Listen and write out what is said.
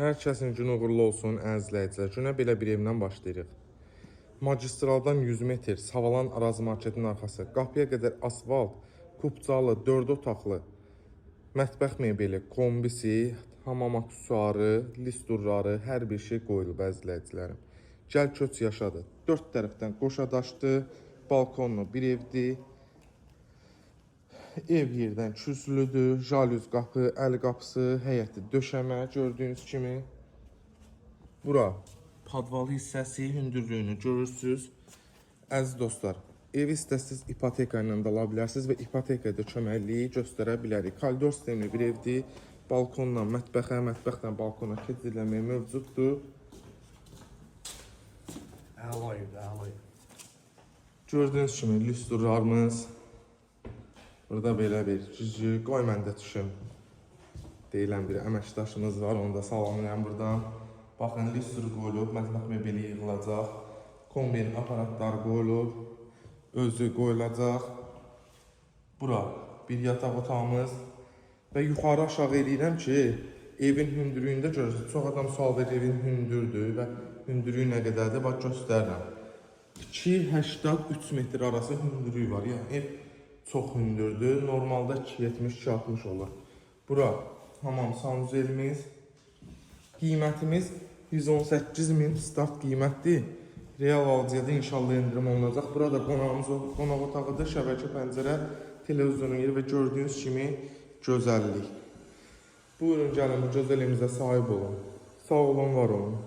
Hər kəsin günü uğurlu olsun, əzizləyicilər. Günə belə bir evdən başlayırıq. Magistraldan 100 metr, Savalan Arazı Marketinin arxası, qapıya qədər asfalt, kubcalı, 4 otaqlı, mətbəx mebeli, kombisi, hamam aksesuarı, listurları, hər bir şey qoyulub əzizləyicilərim. Gəl köç yaşadı. 4 tərəfdən qoşadaşdı, balkonlu bir evdir. Ev yerdən küslüdür, jalüz qapı, əl qapısı, həyəti döşəmə gördüyünüz kimi. Bura padval hissəsi, hündürlüyünü görürsünüz. Əziz dostlar, evi istəsiniz ipoteka ilə də ala bilərsiniz və ipotekaya da köməkliyi göstərə bilərik. Koridor sistemli bir evdir. Balkonla mətbəxə, mətbəxdən balkona keçidləmək mövcuddur. Əlayıb. Gördüyünüz kimi listurlarımız. Burada belə bir cüzü, qoy mən də düşüm deyilən bir əməkdaşımız var, onu da salamlayam buradan. Baxın, listur qoyulub, mətbəx mebeli yığılacaq, kombin aparatlar qoyulub, özü qoyulacaq. Bura bir yataq otağımız və yuxarı aşağı eləyirəm ki, evin hündürlüyündə görürsünüz. Çox adam sual verir, evin hündürdür və hündürlüyü nə qədərdir, bax göstərirəm. 2,80-3 metr arası hündürlüyü var, yəni ev çox hündürdür. Normalda 2,70-2,60 olur. Bura hamam sanuzelimiz. Qiymətimiz 118.000 start qiymətdir. Real alıcıya da inşallah indirim olunacaq. Burada qonaq otağıdır, şəbəkə pəncərə, televizyonun yeri və gördüyünüz kimi gözəllik. Buyurun gəlin bu gözəl evimizə sahib olun. Sağ olun, var olun.